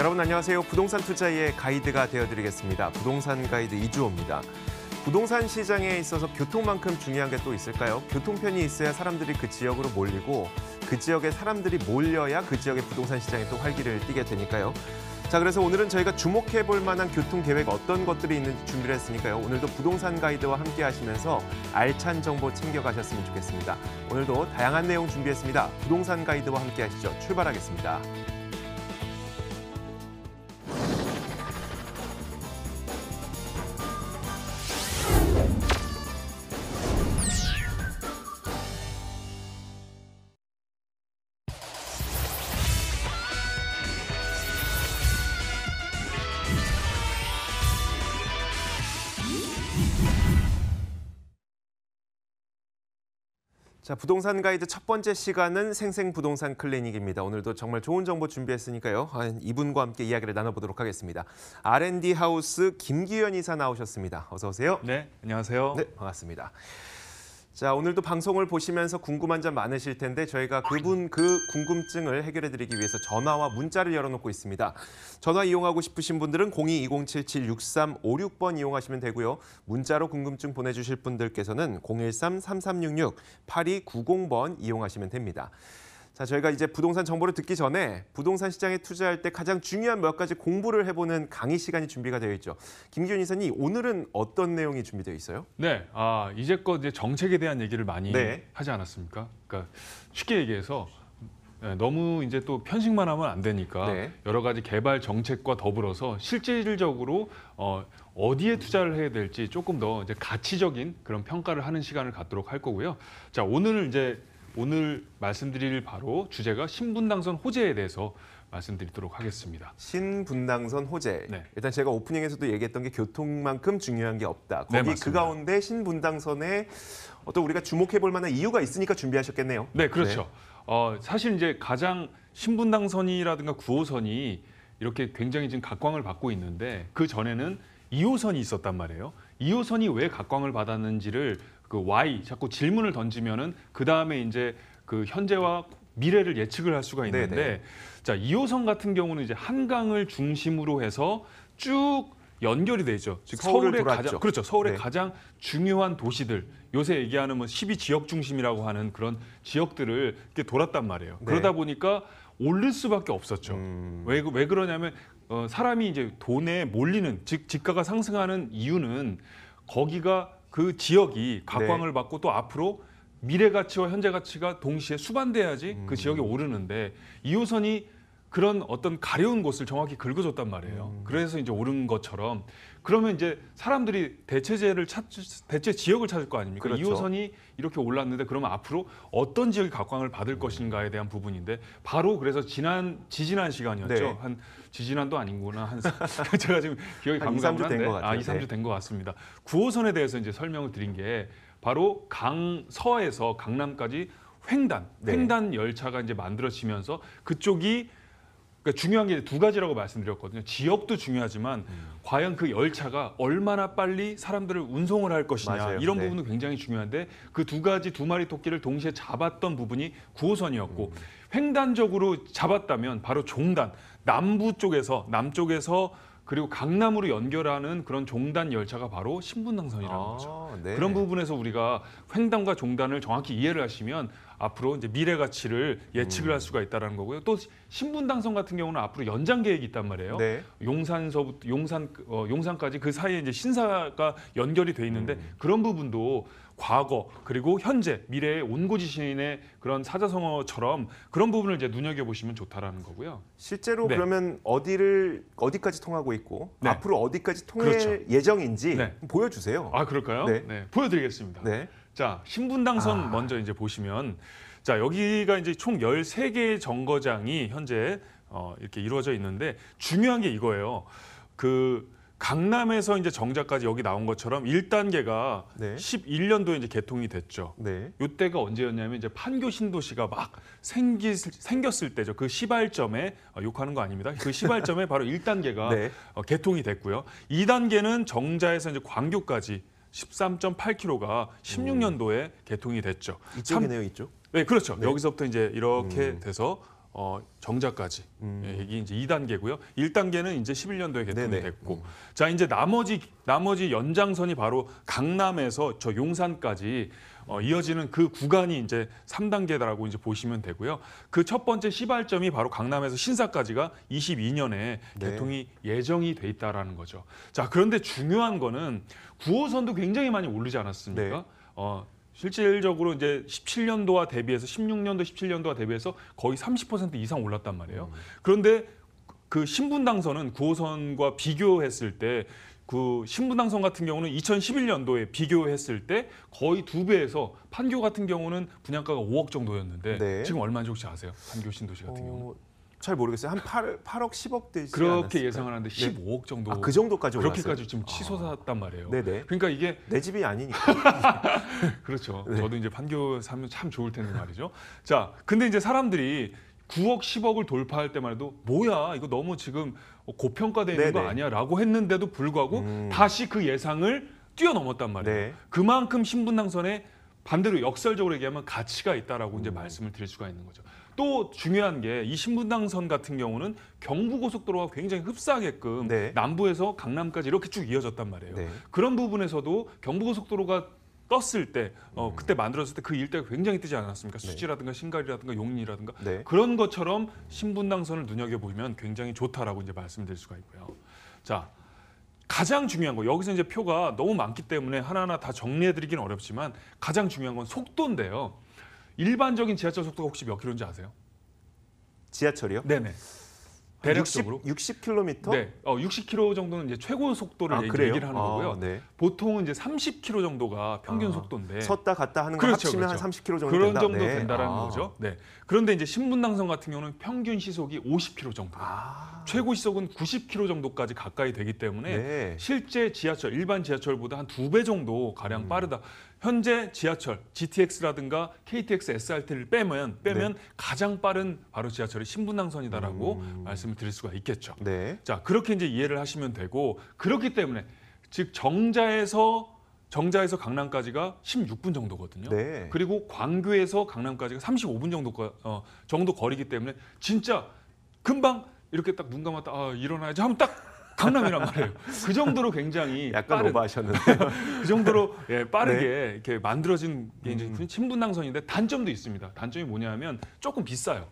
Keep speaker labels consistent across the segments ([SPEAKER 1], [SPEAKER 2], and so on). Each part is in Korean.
[SPEAKER 1] 여러분 안녕하세요. 부동산 투자의 가이드가 되어드리겠습니다. 부동산 가이드 이주호입니다. 부동산 시장에 있어서 교통만큼 중요한 게 또 있을까요? 교통편이 있어야 사람들이 그 지역으로 몰리고 그 지역에 사람들이 몰려야 그 지역의 부동산 시장에 또 활기를 띠게 되니까요. 자, 그래서 오늘은 저희가 주목해 볼 만한 교통 계획 어떤 것들이 있는지 준비를 했으니까요. 오늘도 부동산 가이드와 함께 하시면서 알찬 정보 챙겨가셨으면 좋겠습니다. 오늘도 다양한 내용 준비했습니다. 부동산 가이드와 함께 하시죠. 출발하겠습니다. 자, 부동산 가이드 첫 번째 시간은 생생부동산 클리닉입니다. 오늘도 정말 좋은 정보 준비했으니까요. 이분과 함께 이야기를 나눠보도록 하겠습니다. R&D 하우스 김기현 이사 나오셨습니다. 어서 오세요.
[SPEAKER 2] 네, 안녕하세요.
[SPEAKER 1] 네, 반갑습니다. 자, 오늘도 방송을 보시면서 궁금한 점 많으실 텐데 저희가 그분 그 궁금증을 해결해드리기 위해서 전화와 문자를 열어놓고 있습니다. 전화 이용하고 싶으신 분들은 02-2077-6356번 이용하시면 되고요. 문자로 궁금증 보내주실 분들께서는 013-3366-8290번 이용하시면 됩니다. 자, 저희가 이제 부동산 정보를 듣기 전에 부동산 시장에 투자할 때 가장 중요한 몇 가지 공부를 해보는 강의 시간이 준비가 되어 있죠. 김기현 이사님, 오늘은 어떤 내용이 준비되어 있어요?
[SPEAKER 2] 네, 이제껏 이제 정책에 대한 얘기를 많이 하지 않았습니까? 그러니까 쉽게 얘기해서 너무 이제 또 편식만 하면 안 되니까 여러 가지 개발 정책과 더불어서 실질적으로 어디에 투자를 해야 될지 조금 더 이제 가치적인 그런 평가를 하는 시간을 갖도록 할 거고요. 자, 오늘 말씀드릴 바로 주제가 신분당선 호재에 대해서 말씀드리도록 하겠습니다.
[SPEAKER 1] 신분당선 호재.
[SPEAKER 2] 네.
[SPEAKER 1] 일단 제가 오프닝에서도 얘기했던 게 교통만큼 중요한 게 없다. 거기
[SPEAKER 2] 네,
[SPEAKER 1] 그 가운데 신분당선에 어떤 우리가 주목해 볼 만한 이유가 있으니까 준비하셨겠네요.
[SPEAKER 2] 네, 그렇죠. 사실 이제 가장 신분당선이라든가 9호선이 이렇게 굉장히 지금 각광을 받고 있는데 그 전에는 2호선이 있었단 말이에요. 2호선이 왜 각광을 받았는지를 그 Y 자꾸 질문을 던지면은 그 다음에 이제 그 현재와 미래를 예측을 할 수가 있는데,
[SPEAKER 1] 네네.
[SPEAKER 2] 자 2호선 같은 경우는 이제 한강을 중심으로 해서 쭉 연결이 되죠. 즉 서울의 가장 서울의 가장 중요한 도시들, 요새 얘기하는 뭐 12지역 중심이라고 하는 그런 지역들을 이렇게 돌았단 말이에요. 그러다 보니까 오를 수밖에 없었죠. 왜 그러냐면 사람이 이제 돈에 몰리는, 즉 지가가 상승하는 이유는 거기가 그 지역이 각광을 받고 또 앞으로 미래 가치와 현재 가치가 동시에 수반돼야지 그 지역이 오르는데 2호선이 그런 어떤 가려운 곳을 정확히 긁어줬단 말이에요. 그래서 이제 오른 것처럼 그러면 이제 사람들이 대체 지역을 찾을 거 아닙니까?
[SPEAKER 1] 그렇죠.
[SPEAKER 2] 2호선이 이렇게 올랐는데 그러면 앞으로 어떤 지역이 각광을 받을 것인가에 대한 부분인데 바로 그래서 지지난 시간이었죠. 한 지지난도 아니구나. 제가 지금 기억이 가물가물한데 2, 3주 된 것 같습니다. 9호선에 대해서 이제 설명을 드린 게 바로 서에서 강남까지 횡단 열차가 이제 만들어지면서 그쪽이 그러니까 중요한 게 두 가지라고 말씀드렸거든요. 지역도 중요하지만 과연 그 열차가 얼마나 빨리 사람들을 운송을 할 것이냐 이런 부분도 굉장히 중요한데 그 두 마리 토끼를 동시에 잡았던 부분이 9호선이었고 횡단적으로 잡았다면 바로 종단, 남쪽에서 그리고 강남으로 연결하는 그런 종단 열차가 바로 신분당선이라는 거죠. 그런 부분에서 우리가 횡단과 종단을 정확히 이해를 하시면 앞으로 이제 미래 가치를 예측을 할 수가 있다는 거고요. 또 신분당선 같은 경우는 앞으로 연장 계획이 있단 말이에요. 용산서부터 용산까지 그 사이에 이제 신사가 연결이 돼 있는데 그런 부분도 과거 그리고 현재 미래의 온고지신의 그런 사자성어처럼 그런 부분을 이제 눈여겨보시면 좋다라는 거고요.
[SPEAKER 1] 실제로 그러면 어디까지 통하고 있고 앞으로 어디까지 통할 예정인지 보여주세요.
[SPEAKER 2] 그럴까요? 네, 보여드리겠습니다. 자, 신분당선 먼저 이제 보시면 자 여기가 이제 총 13개의 정거장이 현재 이렇게 이루어져 있는데 중요한 게 이거예요. 강남에서 이제 정자까지 여기 나온 것처럼 1단계가 11년도에 이제 개통이 됐죠. 이때가 언제였냐면 이제 판교 신도시가 막 생겼을 때죠. 그 시발점에 욕하는 거 아닙니다. 그 시발점에 바로 1단계가 개통이 됐고요. 2단계는 정자에서 이제 광교까지 13.8km가 16년도에 개통이 됐죠.
[SPEAKER 1] 이쪽이네요, 이쪽.
[SPEAKER 2] 네, 그렇죠. 여기서부터 이제 이렇게 돼서 정자까지. 예, 이게 이제 2단계고요. 1단계는 이제 11년도에 개통이
[SPEAKER 1] 네네.
[SPEAKER 2] 됐고, 자 이제 나머지 연장선이 바로 강남에서 저 용산까지 이어지는 그 구간이 이제 3단계라고 이제 보시면 되고요. 그 첫 번째 시발점이 바로 강남에서 신사까지가 22년에
[SPEAKER 1] 네.
[SPEAKER 2] 개통이 예정이 돼 있다라는 거죠. 자 그런데 중요한 거는 9호선도 굉장히 많이 오르지 않았습니까?
[SPEAKER 1] 네.
[SPEAKER 2] 실질적으로 이제 17년도와 대비해서 16년도, 17년도와 대비해서 거의 30% 이상 올랐단 말이에요. 그런데 그 신분당선은 9호선과 비교했을 때 그 신분당선 같은 경우는 2011년도에 비교했을 때 거의 2배에서 판교 같은 경우는 분양가가 5억 정도였는데
[SPEAKER 1] 네.
[SPEAKER 2] 지금 얼마인지 혹시 아세요? 판교 신도시 같은 경우는?
[SPEAKER 1] 잘 모르겠어요. 한 8억 10억 되지
[SPEAKER 2] 그렇게
[SPEAKER 1] 않았을까요?
[SPEAKER 2] 예상을 하는데 15억 정도.
[SPEAKER 1] 그 정도까지 올랐어요?
[SPEAKER 2] 그렇게까지 지금 치솟았단 말이에요.
[SPEAKER 1] 네네.
[SPEAKER 2] 그러니까 이게
[SPEAKER 1] 내 집이 아니니까.
[SPEAKER 2] 그렇죠.
[SPEAKER 1] 네.
[SPEAKER 2] 저도 이제 판교 살면 참 좋을 텐데 말이죠. 자, 근데 이제 사람들이 9억, 10억을 돌파할 때만 해도 뭐야 이거 너무 지금 고평가돼 있는 거
[SPEAKER 1] 네네.
[SPEAKER 2] 아니야라고 했는데도 불구하고 다시 그 예상을 뛰어넘었단 말이에요.
[SPEAKER 1] 네.
[SPEAKER 2] 그만큼 신분당선에 반대로 역설적으로 얘기하면 가치가 있다라고 이제 말씀을 드릴 수가 있는 거죠. 또 중요한 게 이 신분당선 같은 경우는 경부고속도로가 굉장히 흡사하게끔
[SPEAKER 1] 네.
[SPEAKER 2] 남부에서 강남까지 이렇게 쭉 이어졌단 말이에요.
[SPEAKER 1] 네.
[SPEAKER 2] 그런 부분에서도 경부고속도로가 떴을 때 그때 만들었을 때 그 일대가 굉장히 뜨지 않았습니까? 수지라든가 신갈이라든가 용인이라든가
[SPEAKER 1] 네.
[SPEAKER 2] 그런 것처럼 신분당선을 눈여겨보면 굉장히 좋다라고 이제 말씀드릴 수가 있고요. 자, 가장 중요한 거 여기서 이제 표가 너무 많기 때문에 하나하나 다 정리해드리기는 어렵지만 가장 중요한 건 속도인데요. 일반적인 지하철 속도가 혹시 몇 킬로인지 아세요?
[SPEAKER 1] 지하철이요?
[SPEAKER 2] 네네. 대략적으로
[SPEAKER 1] 60km?
[SPEAKER 2] 네, 60km 정도는 이제 최고 속도를
[SPEAKER 1] 그래요?
[SPEAKER 2] 얘기를 하는 거고요.
[SPEAKER 1] 네.
[SPEAKER 2] 보통은 이제 30km 정도가 평균 속도인데
[SPEAKER 1] 섰다 갔다 하는 거
[SPEAKER 2] 그렇죠,
[SPEAKER 1] 합치면
[SPEAKER 2] 그렇죠.
[SPEAKER 1] 한 30km 정도
[SPEAKER 2] 그런
[SPEAKER 1] 된다.
[SPEAKER 2] 정도
[SPEAKER 1] 네.
[SPEAKER 2] 된다라는 거죠. 네. 그런데 이제 신분당선 같은 경우는 평균 시속이 50km 정도. 최고 시속은 90km 정도까지 가까이 되기 때문에
[SPEAKER 1] 네.
[SPEAKER 2] 실제 지하철, 일반 지하철보다 한 2배 정도 가량 빠르다. 현재 지하철, GTX라든가 KTX, SRT를 빼면
[SPEAKER 1] 네.
[SPEAKER 2] 가장 빠른 바로 지하철이 신분당선이다라고 말씀을 드릴 수가 있겠죠.
[SPEAKER 1] 네.
[SPEAKER 2] 자, 그렇게 이제 이해를 하시면 되고 그렇기 때문에 즉 정자에서 강남까지가 16분 정도거든요.
[SPEAKER 1] 네.
[SPEAKER 2] 그리고 광교에서 강남까지가 35분 정도 거리기 때문에 진짜 금방 이렇게 딱 눈 감았다 일어나야지 하면 딱 강남이란 말이에요. 그 정도로 굉장히
[SPEAKER 1] 약간
[SPEAKER 2] 빠른
[SPEAKER 1] 오버하셨는데요.
[SPEAKER 2] 그 정도로 빠르게
[SPEAKER 1] 네.
[SPEAKER 2] 이렇게 만들어진 게 이제 신분당선인데 단점도 있습니다. 단점이 뭐냐면 조금 비싸요.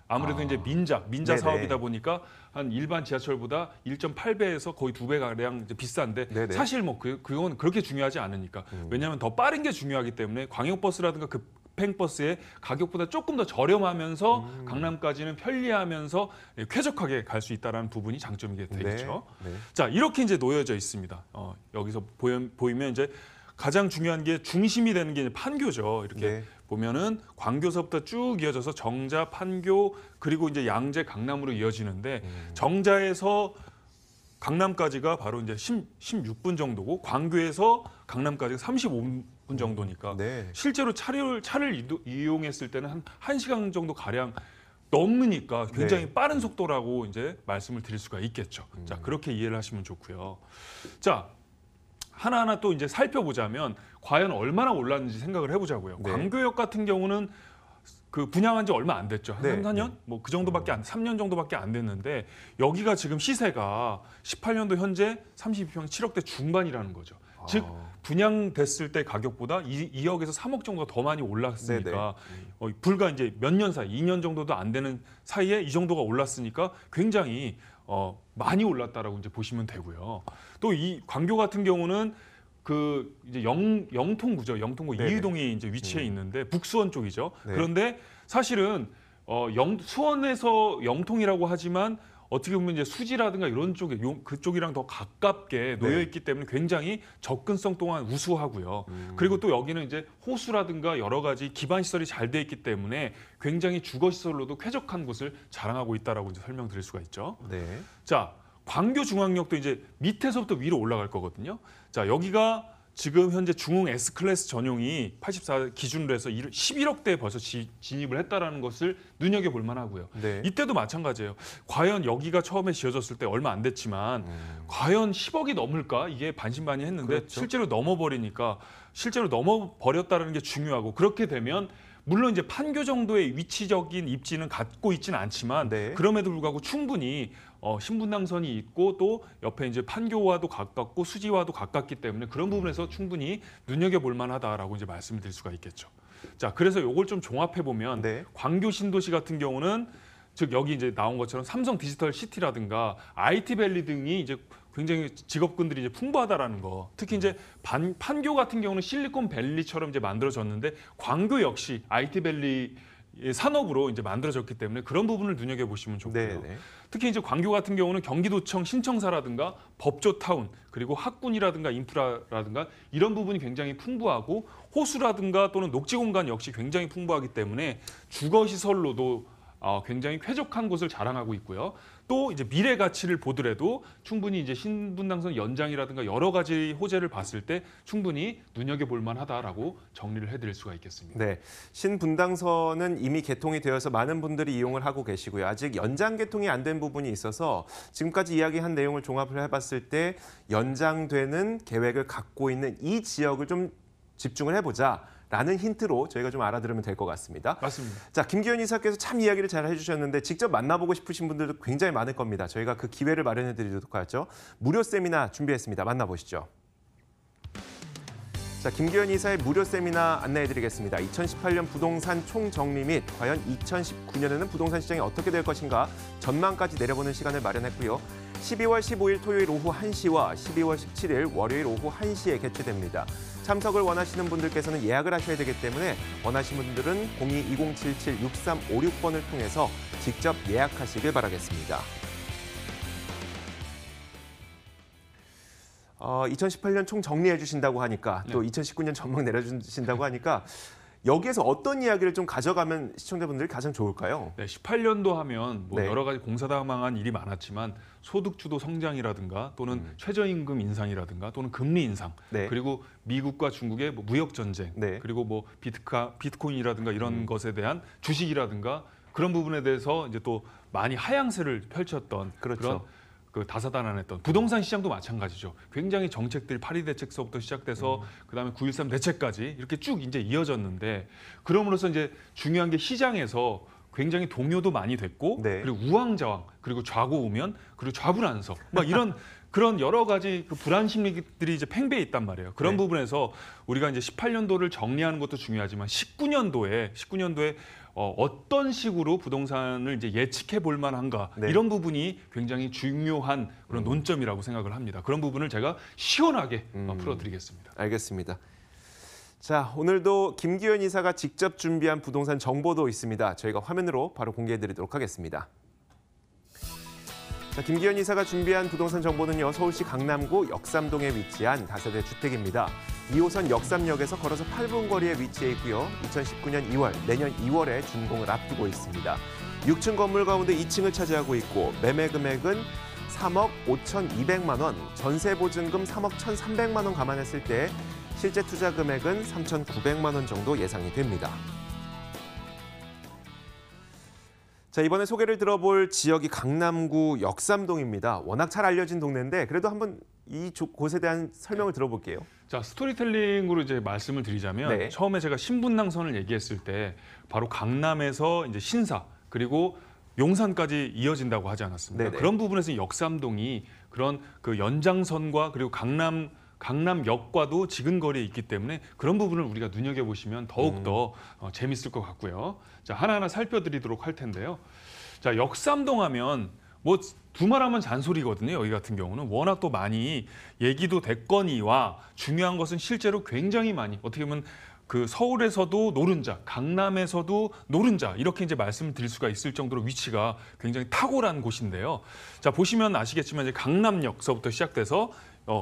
[SPEAKER 2] 아무래도 이제 민자
[SPEAKER 1] 네네.
[SPEAKER 2] 사업이다 보니까 한 일반 지하철보다 1.8배에서 거의 2배 가량 비싼데
[SPEAKER 1] 네네.
[SPEAKER 2] 사실 뭐 그건 그렇게 중요하지 않으니까 왜냐하면 더 빠른 게 중요하기 때문에 광역버스라든가 급행버스의 가격보다 조금 더 저렴하면서 강남까지는 편리하면서 쾌적하게 갈 수 있다는 부분이 장점이 되겠죠.
[SPEAKER 1] 네.
[SPEAKER 2] 자, 이렇게 이제 놓여져 있습니다. 여기서 보이면 이제 가장 중요한 게 중심이 되는 게 이제 판교죠. 이렇게
[SPEAKER 1] 네.
[SPEAKER 2] 보면은 광교서부터 쭉 이어져서 정자, 판교 그리고 이제 양재, 강남으로 이어지는데 정자에서 강남까지가 바로 이제 16분 정도고 광교에서 강남까지가 35분 정도니까
[SPEAKER 1] 네.
[SPEAKER 2] 실제로 차를 이용했을 때는 한 1시간 정도 가량 넘으니까 굉장히
[SPEAKER 1] 네.
[SPEAKER 2] 빠른 속도라고 이제 말씀을 드릴 수가 있겠죠. 자, 그렇게 이해를 하시면 좋고요. 자, 하나하나 또 이제 살펴보자면 과연 얼마나 올랐는지 생각을 해보자고요.
[SPEAKER 1] 네.
[SPEAKER 2] 광교역 같은 경우는 그 분양한 지 얼마 안 됐죠. 한
[SPEAKER 1] 네.
[SPEAKER 2] 3, 4년? 뭐 그 정도밖에 3년 정도밖에 안 됐는데 여기가 지금 시세가 18년도 현재 32평 7억대 중반이라는 거죠. 즉 분양됐을 때 가격보다 2억에서 3억 정도 더 많이 올랐으니까 불과 이제 몇 년 사이, 2년 정도도 안 되는 사이에 이 정도가 올랐으니까 굉장히 많이 올랐다라고 이제 보시면 되고요. 또 이 광교 같은 경우는 그 이제 영통구죠. 영통구
[SPEAKER 1] 네네.
[SPEAKER 2] 이의동이 이제 위치해 있는데 북수원 쪽이죠.
[SPEAKER 1] 네.
[SPEAKER 2] 그런데 사실은 수원에서 영통이라고 하지만 어떻게 보면 이제 수지라든가 이런 쪽에 그쪽이랑 더 가깝게 놓여 있기 때문에 굉장히 접근성 또한 우수하고요. 그리고 또 여기는 이제 호수라든가 여러 가지 기반 시설이 잘 돼 있기 때문에 굉장히 주거 시설로도 쾌적한 곳을 자랑하고 있다라고 이제 설명드릴 수가 있죠.
[SPEAKER 1] 네.
[SPEAKER 2] 자, 광교중앙역도 이제 밑에서부터 위로 올라갈 거거든요. 자, 여기가 지금 현재 중흥 S클래스 전용이 84 기준으로 해서 11억대에 벌써 진입을 했다라는 것을 눈여겨볼 만하고요.
[SPEAKER 1] 네.
[SPEAKER 2] 이때도 마찬가지예요. 과연 여기가 처음에 지어졌을 때 얼마 안 됐지만 과연 10억이 넘을까? 이게 반신반의했는데
[SPEAKER 1] 그렇죠.
[SPEAKER 2] 실제로 넘어버리니까 실제로 넘어버렸다는 게 중요하고 그렇게 되면 물론 이제 판교 정도의 위치적인 입지는 갖고 있지는 않지만
[SPEAKER 1] 네.
[SPEAKER 2] 그럼에도 불구하고 충분히 신분당선이 있고 또 옆에 이제 판교와도 가깝고 수지와도 가깝기 때문에 그런 부분에서 충분히 눈여겨볼 만하다라고 이제 말씀드릴 수가 있겠죠. 자, 그래서 요걸 좀 종합해 보면
[SPEAKER 1] 네.
[SPEAKER 2] 광교 신도시 같은 경우는 즉 여기 이제 나온 것처럼 삼성 디지털 시티라든가 IT밸리 등이 이제 굉장히 직업군들이 이제 풍부하다라는 거. 특히 이제 판교 같은 경우는 실리콘밸리처럼 이제 만들어졌는데 광교 역시 IT밸리 산업으로 이제 만들어졌기 때문에 그런 부분을 눈여겨 보시면 좋고요.
[SPEAKER 1] 네.
[SPEAKER 2] 특히 이제 광교 같은 경우는 경기도청 신청사라든가 법조타운 그리고 학군이라든가 인프라라든가 이런 부분이 굉장히 풍부하고 호수라든가 또는 녹지공간 역시 굉장히 풍부하기 때문에 주거시설로도 굉장히 쾌적한 곳을 자랑하고 있고요. 또 이제 미래 가치를 보더라도 충분히 이제 신분당선 연장이라든가 여러 가지 호재를 봤을 때 충분히 눈여겨볼 만하다라고 정리를 해드릴 수가 있겠습니다.
[SPEAKER 1] 네, 신분당선은 이미 개통이 되어서 많은 분들이 이용을 하고 계시고요. 아직 연장 개통이 안 된 부분이 있어서 지금까지 이야기한 내용을 종합을 해봤을 때 연장되는 계획을 갖고 있는 이 지역을 좀 집중을 해보자. 라는 힌트로 저희가 좀 알아들으면 될 것 같습니다.
[SPEAKER 2] 맞습니다.
[SPEAKER 1] 자, 김기현 이사께서 참 이야기를 잘 해주셨는데 직접 만나보고 싶으신 분들도 굉장히 많을 겁니다. 저희가 그 기회를 마련해드리도록 하죠. 무료 세미나 준비했습니다. 만나보시죠. 자, 김기현 이사의 무료 세미나 안내해드리겠습니다. 2018년 부동산 총정리 및 과연 2019년에는 부동산 시장이 어떻게 될 것인가 전망까지 내려보는 시간을 마련했고요. 12월 15일 토요일 오후 1시와 12월 17일 월요일 오후 1시에 개최됩니다. 참석을 원하시는 분들께서는 예약을 하셔야 되기 때문에 원하시는 분들은 02-2077-6356번을 통해서 직접 예약하시길 바라겠습니다. 2018년 총 정리해 주신다고 하니까 또 2019년 전망 내려주신다고 하니까 여기에서 어떤 이야기를 좀 가져가면 시청자분들이 가장 좋을까요?
[SPEAKER 2] 네, 18년도 하면 뭐
[SPEAKER 1] 네.
[SPEAKER 2] 여러 가지 공사다망한 일이 많았지만 소득주도 성장이라든가 또는 최저임금 인상이라든가 또는 금리 인상
[SPEAKER 1] 네.
[SPEAKER 2] 그리고 미국과 중국의 뭐 무역 전쟁
[SPEAKER 1] 네.
[SPEAKER 2] 그리고 뭐 비트코인이라든가 이런 것에 대한 주식이라든가 그런 부분에 대해서 이제 또 많이 하향세를 펼쳤던
[SPEAKER 1] 그렇죠.
[SPEAKER 2] 그런 그 다사다난했던 부동산 시장도 마찬가지죠. 굉장히 정책들이 파리 대책서부터 시작돼서 그다음에 9.13 대책까지 이렇게 쭉 이제 이어졌는데 그럼으로써 이제 중요한 게 시장에서 굉장히 동요도 많이 됐고
[SPEAKER 1] 네.
[SPEAKER 2] 그리고 우왕좌왕 그리고 좌고우면 그리고 좌불안석 막 이런 그런 여러 가지 그 불안 심리들이 이제 팽배해 있단 말이에요. 그런
[SPEAKER 1] 네.
[SPEAKER 2] 부분에서 우리가 이제 18년도를 정리하는 것도 중요하지만 19년도에 어떤 식으로 부동산을 이제 예측해 볼 만한가
[SPEAKER 1] 네.
[SPEAKER 2] 이런 부분이 굉장히 중요한 그런 논점이라고 생각을 합니다. 그런 부분을 제가 시원하게 풀어드리겠습니다.
[SPEAKER 1] 알겠습니다. 자, 오늘도 김기현 이사가 직접 준비한 부동산 정보도 있습니다. 저희가 화면으로 바로 공개해드리도록 하겠습니다. 자, 김기현 이사가 준비한 부동산 정보는요. 서울시 강남구 역삼동에 위치한 다세대 주택입니다. 2호선 역삼역에서 걸어서 8분 거리에 위치해 있고요. 2019년 2월, 내년 2월에 준공을 앞두고 있습니다. 6층 건물 가운데 2층을 차지하고 있고 매매 금액은 3억 5,200만 원, 전세 보증금 3억 1,300만 원 감안했을 때 실제 투자 금액은 3,900만 원 정도 예상이 됩니다. 자, 이번에 소개를 들어볼 지역이 강남구 역삼동입니다. 워낙 잘 알려진 동네인데 그래도 한번 이 곳에 대한 설명을 들어볼게요.
[SPEAKER 2] 자, 스토리텔링으로 이제 말씀을 드리자면
[SPEAKER 1] 네.
[SPEAKER 2] 처음에 제가 신분당선을 얘기했을 때 바로 강남에서 이제 신사 그리고 용산까지 이어진다고 하지 않았습니까?
[SPEAKER 1] 네네.
[SPEAKER 2] 그런 부분에서 역삼동이 그런 그 연장선과 그리고 강남역과도 지근거리에 있기 때문에 그런 부분을 우리가 눈여겨보시면 더욱더 재밌을 것 같고요. 자, 하나하나 살펴드리도록 할 텐데요. 자, 역삼동 하면 뭐 두말하면 잔소리거든요. 여기 같은 경우는 워낙 또 많이 얘기도 됐거니와 중요한 것은 실제로 굉장히 많이 어떻게 보면 그 서울에서도 노른자, 강남에서도 노른자 이렇게 이제 말씀을 드릴 수가 있을 정도로 위치가 굉장히 탁월한 곳인데요. 자, 보시면 아시겠지만 이제 강남역서부터 시작돼서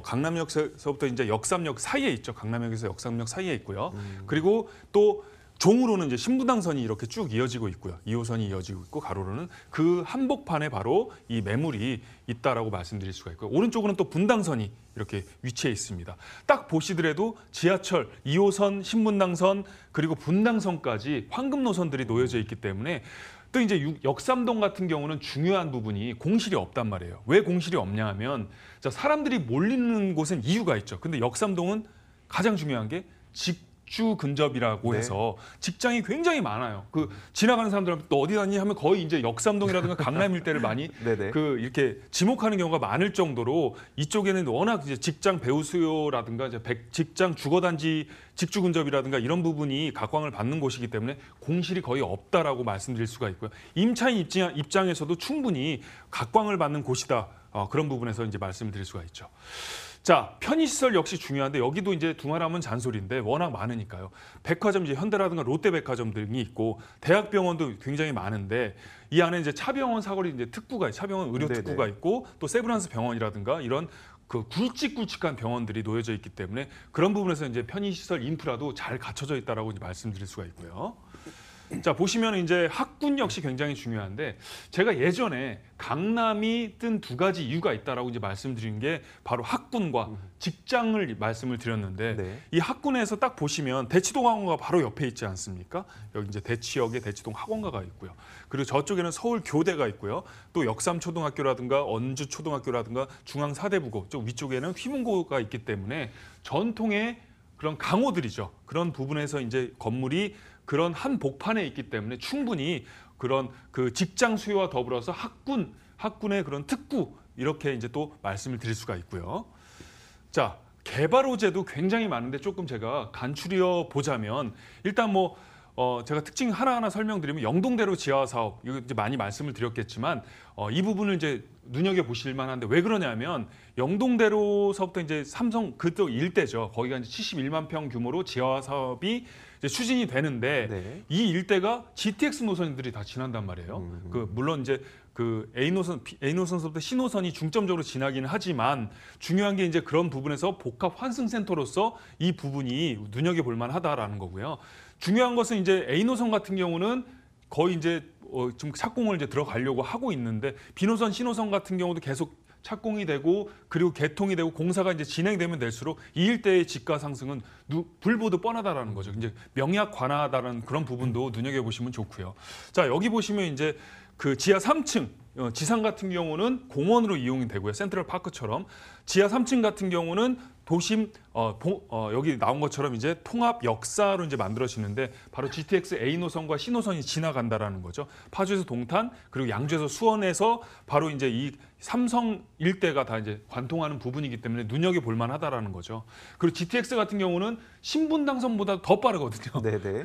[SPEAKER 2] 강남역서부터 이제 역삼역 사이에 있죠. 강남역에서 역삼역 사이에 있고요. 그리고 또 종으로는 이제 신분당선이 이렇게 쭉 이어지고 있고요. 2호선이 이어지고 있고 가로로는 그 한복판에 바로 이 매물이 있다라고 말씀드릴 수가 있고요. 오른쪽으로는 또 분당선이 이렇게 위치해 있습니다. 딱 보시더라도 지하철 2호선, 신분당선 그리고 분당선까지 황금 노선들이 놓여져 있기 때문에 또 이제 역삼동 같은 경우는 중요한 부분이 공실이 없단 말이에요. 왜 공실이 없냐 하면 자, 사람들이 몰리는 곳은 이유가 있죠. 근데 역삼동은 가장 중요한 게 직주 근접이라고
[SPEAKER 1] 네.
[SPEAKER 2] 해서 직장이 굉장히 많아요. 그 지나가는 사람들은 또 어디 다니 하면 거의 이제 역삼동이라든가 강남 일대를 많이
[SPEAKER 1] 네네.
[SPEAKER 2] 그 이렇게 지목하는 경우가 많을 정도로 이쪽에는 워낙 이제 직장 배우 수요라든가 이제 직장 주거단지 직주 근접이라든가 이런 부분이 각광을 받는 곳이기 때문에 공실이 거의 없다라고 말씀드릴 수가 있고요. 임차인 입장에서도 충분히 각광을 받는 곳이다. 그런 부분에서 이제 말씀을 드릴 수가 있죠. 자, 편의시설 역시 중요한데 여기도 이제 두말하면 잔소리인데 워낙 많으니까요. 백화점 이제 현대라든가 롯데백화점 등이 있고 대학병원도 굉장히 많은데 이 안에 이제 차병원 사거리 이제 특구가 차병원 의료
[SPEAKER 1] 네네.
[SPEAKER 2] 특구가 있고 또 세브란스 병원이라든가 이런 그 굵직굵직한 병원들이 놓여져 있기 때문에 그런 부분에서 이제 편의시설 인프라도 잘 갖춰져 있다라고 이제 말씀드릴 수가 있고요. 자, 보시면 이제 학군 역시 굉장히 중요한데 제가 예전에 강남이 뜬 두 가지 이유가 있다라고 이제 말씀드린 게 바로 학군과 직장을 말씀을 드렸는데
[SPEAKER 1] 네.
[SPEAKER 2] 이 학군에서 딱 보시면 대치동 학원가 바로 옆에 있지 않습니까? 여기 이제 대치역에 대치동 학원가가 있고요. 그리고 저쪽에는 서울 교대가 있고요. 또 역삼초등학교라든가 언주초등학교라든가 중앙사대부고 저 위쪽에는 휘문고가 있기 때문에 전통의 그런 강호들이죠. 그런 부분에서 이제 건물이 그런 한 복판에 있기 때문에 충분히 그런 그 직장 수요와 더불어서 학군의 그런 특구 이렇게 이제 또 말씀을 드릴 수가 있고요. 자, 개발 호재도 굉장히 많은데 조금 제가 간추려 보자면 일단 뭐 제가 특징 하나하나 설명드리면 영동대로 지하 사업 이거 이제 많이 말씀을 드렸겠지만 이 부분을 이제 눈여겨 보실 만한데 왜 그러냐면 영동대로서부터 이제 삼성 그쪽 일대죠. 거기가 이제 71만 평 규모로 지하 사업이 이제 추진이 되는데
[SPEAKER 1] 네.
[SPEAKER 2] 이 일대가 GTX 노선들이 다 지난단 말이에요. 그 물론 이제 그 A노선서부터 C노선이 중점적으로 지나기는 하지만 중요한 게 이제 그런 부분에서 복합 환승센터로서 이 부분이 눈여겨 볼 만하다라는 거고요. 중요한 것은 이제 A노선 같은 경우는 거의 이제 좀 착공을 이제 들어가려고 하고 있는데 B노선, C노선 같은 경우도 계속 착공이 되고 그리고 개통이 되고 공사가 이제 진행되면 될수록 이 일대의 지가 상승은 불보듯 뻔하다라는 거죠. 이제 명약 관하다라는 그런 부분도 눈여겨 보시면 좋고요. 자, 여기 보시면 이제 그 지하 3층 지상 같은 경우는 공원으로 이용이 되고요. 센트럴 파크처럼 지하 3층 같은 경우는 도심 여기 나온 것처럼 이제 통합 역사로 이제 만들어지는데 바로 GTX A 노선과 C 노선이 지나간다라는 거죠. 파주에서 동탄 그리고 양주에서 수원에서 바로 이제 이 삼성 일대가 다 이제 관통하는 부분이기 때문에 눈여겨 볼 만하다라는 거죠. 그리고 GTX 같은 경우는 신분당선보다 더 빠르거든요.
[SPEAKER 1] 네네.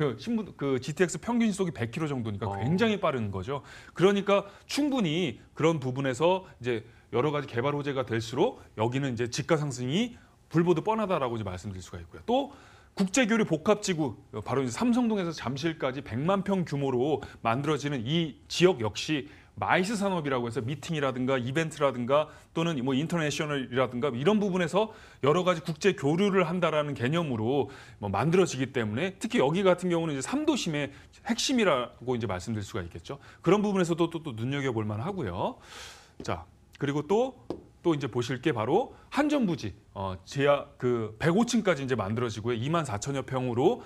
[SPEAKER 2] 그 GTX 평균 시속이 100km 정도니까 굉장히 빠른 거죠. 그러니까 충분히 그런 부분에서 이제 여러 가지 개발 호재가 될수록 여기는 이제 지가 상승이 불보듯 뻔하다라고 이제 말씀드릴 수가 있고요. 또 국제교류 복합지구 바로 이제 삼성동에서 잠실까지 100만 평 규모로 만들어지는 이 지역 역시 마이스 산업이라고 해서 미팅이라든가 이벤트라든가 또는 뭐 인터내셔널이라든가 이런 부분에서 여러 가지 국제 교류를 한다라는 개념으로 뭐 만들어지기 때문에 특히 여기 같은 경우는 이제 3도심의 핵심이라고 이제 말씀드릴 수가 있겠죠. 그런 부분에서도 또 눈여겨볼 만하고요. 자, 그리고 또 이제 보실 게 바로 한전부지 지하 그 105층까지 이제 만들어지고요. 24,000여 평으로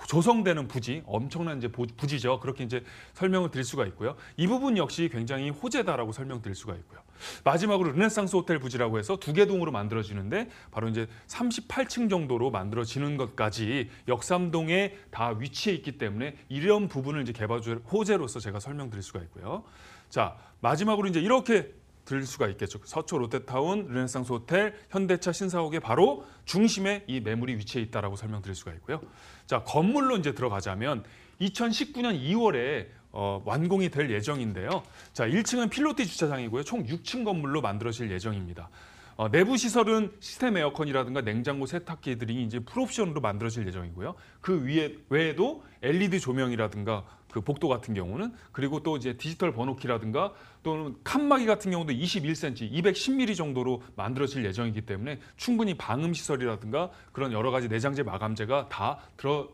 [SPEAKER 2] 조성되는 부지, 엄청난 이제 부지죠. 그렇게 이제 설명을 드릴 수가 있고요. 이 부분 역시 굉장히 호재다라고 설명드릴 수가 있고요. 마지막으로 르네상스 호텔 부지라고 해서 두 개 동으로 만들어지는데 바로 이제 38층 정도로 만들어지는 것까지 역삼동에 다 위치해 있기 때문에 이런 부분을 이제 개발 호재로서 제가 설명드릴 수가 있고요. 자, 마지막으로 이제 이렇게 들릴 수가 있겠죠. 서초 롯데타운, 르네상스 호텔, 현대차 신사옥의 바로 중심에 이 매물이 위치해 있다라고 설명드릴 수가 있고요. 자, 건물로 이제 들어가자면 2019년 2월에 완공이 될 예정인데요. 자, 1층은 필로티 주차장이고요. 총 6층 건물로 만들어질 예정입니다. 내부 시설은 시스템 에어컨이라든가 냉장고, 세탁기들이 이제 풀옵션으로 만들어질 예정이고요. 그 외에도 LED 조명이라든가 그 복도 같은 경우는 그리고 또 이제 디지털 번호키라든가 또는 칸막이 같은 경우도 21cm, 210mm 정도로 만들어질 예정이기 때문에 충분히 방음 시설이라든가 그런 여러 가지 내장재 마감재가 다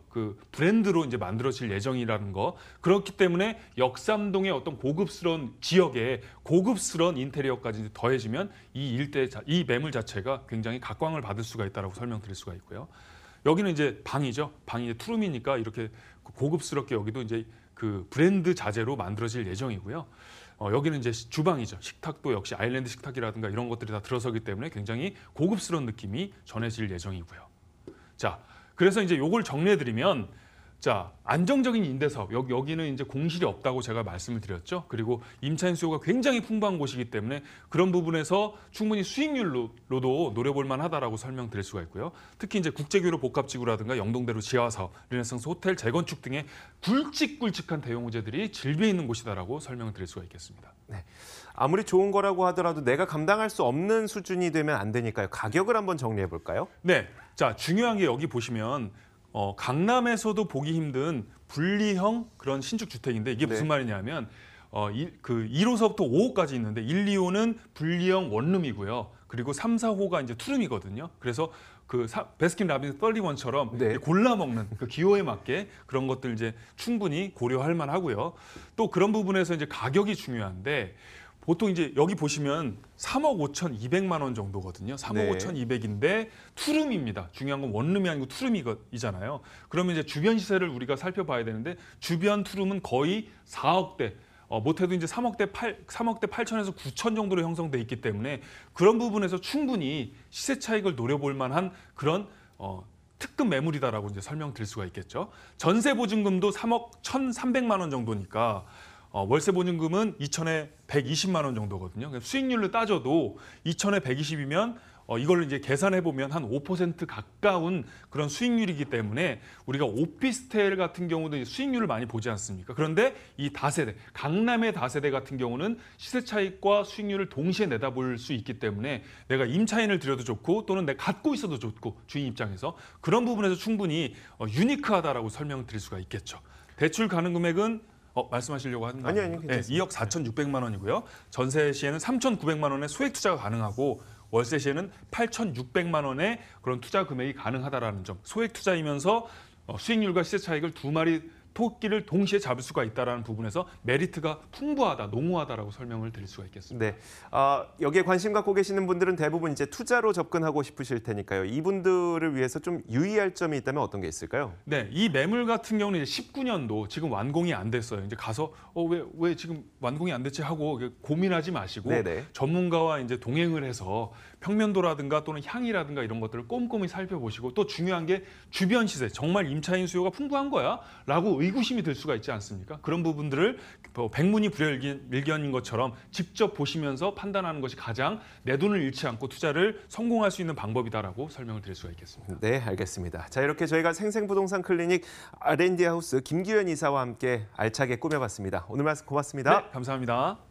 [SPEAKER 2] 그 브랜드로 이제 만들어질 예정이라는 거. 그렇기 때문에 역삼동의 어떤 고급스러운 지역에 고급스러운 인테리어까지 이제 더해지면 이 일대 이 매물 자체가 굉장히 각광을 받을 수가 있다라고 설명드릴 수가 있고요. 여기는 이제 방이죠. 방이 이제 투룸이니까 이렇게 고급스럽게 여기도 이제 그 브랜드 자재로 만들어질 예정이고요. 여기는 이제 주방이죠. 식탁도 역시 아일랜드 식탁이라든가 이런 것들이 다 들어서기 때문에 굉장히 고급스러운 느낌이 전해질 예정이고요. 자, 그래서 이제 요걸 정리해드리면 자, 안정적인 임대사업, 여기는 이제 공실이 없다고 제가 말씀을 드렸죠. 그리고 임차인 수요가 굉장히 풍부한 곳이기 때문에 그런 부분에서 충분히 수익률로도 노려볼 만하다라고 설명드릴 수가 있고요. 특히 이제 국제교류 복합지구라든가 영동대로 지하사업, 르네상스 호텔 재건축 등의 굵직굵직한 대형 호재들이 질비해 있는 곳이다라고 설명을 드릴 수가 있겠습니다.
[SPEAKER 1] 네. 아무리 좋은 거라고 하더라도 내가 감당할 수 없는 수준이 되면 안 되니까요. 가격을 한번 정리해 볼까요?
[SPEAKER 2] 네, 자 중요한 게 여기 보시면 강남에서도 보기 힘든 분리형 그런 신축 주택인데 이게 무슨
[SPEAKER 1] 네.
[SPEAKER 2] 말이냐면 그 1호서부터 5호까지 있는데 1, 2호는 분리형 원룸이고요. 그리고 3, 4호가 이제 투룸이거든요. 그래서 그 베스킨라빈스 31처럼
[SPEAKER 1] 네.
[SPEAKER 2] 골라 먹는 그 기호에 맞게 그런 것들 이제 충분히 고려할 만하고요. 또 그런 부분에서 이제 가격이 중요한데 보통 이제 여기 보시면 3억 5,200만 원 정도거든요. 3억
[SPEAKER 1] 네.
[SPEAKER 2] 5,200인데 투룸입니다. 중요한 건 원룸이 아니고 투룸이잖아요. 그러면 이제 주변 시세를 우리가 살펴봐야 되는데 주변 투룸은 거의 4억대, 못해도 이제 3억대 8천에서 9천 정도로 형성돼 있기 때문에 그런 부분에서 충분히 시세 차익을 노려볼 만한 그런 특급 매물이다라고 이제 설명드릴 수가 있겠죠. 전세 보증금도 3억 1,300만 원 정도니까. 월세 보증금은 2천에 120만 원 정도거든요. 수익률로 따져도 2천에 120이면 이걸 이제 계산해 보면 한 5% 가까운 그런 수익률이기 때문에 우리가 오피스텔 같은 경우도 수익률을 많이 보지 않습니까? 그런데 이 다세대, 강남의 다세대 같은 경우는 시세 차익과 수익률을 동시에 내다볼 수 있기 때문에 내가 임차인을 들여도 좋고 또는 내가 갖고 있어도 좋고 주인 입장에서 그런 부분에서 충분히 유니크하다라고 설명드릴 수가 있겠죠. 대출 가능 금액은 말씀하시려고 하는 거
[SPEAKER 1] 아니요,
[SPEAKER 2] 아니에요?
[SPEAKER 1] 괜찮습니다.
[SPEAKER 2] 네, 2억 4,600만 원이고요. 전세 시에는 3,900만 원의 소액 투자가 가능하고 월세 시에는 8,600만 원의 그런 투자 금액이 가능하다라는 점. 소액 투자이면서 수익률과 시세 차익을 두 마리 토끼를 동시에 잡을 수가 있다는 부분에서 메리트가 풍부하다, 농후하다라고 설명을 드릴 수가 있겠습니다.
[SPEAKER 1] 네, 여기에 관심 갖고 계시는 분들은 대부분 이제 투자로 접근하고 싶으실 테니까요. 이분들을 위해서 좀 유의할 점이 있다면 어떤 게 있을까요?
[SPEAKER 2] 네, 이 매물 같은 경우는 이제 19년도 지금 완공이 안 됐어요. 이제 가서 왜 지금 완공이 안 됐지 하고 고민하지 마시고
[SPEAKER 1] 네네.
[SPEAKER 2] 전문가와 이제 동행을 해서 평면도라든가 또는 향이라든가 이런 것들을 꼼꼼히 살펴보시고 또 중요한 게 주변 시세 정말 임차인 수요가 풍부한 거야라고 의구심이 들 수가 있지 않습니까? 그런 부분들을 백문이 불여일견인 것처럼 직접 보시면서 판단하는 것이 가장 내 돈을 잃지 않고 투자를 성공할 수 있는 방법이다라고 설명을 드릴 수가 있겠습니다.
[SPEAKER 1] 네, 알겠습니다. 자, 이렇게 저희가 생생부동산 클리닉 R&D 하우스 김기현 이사와 함께 알차게 꾸며봤습니다. 오늘 말씀 고맙습니다.
[SPEAKER 2] 네, 감사합니다.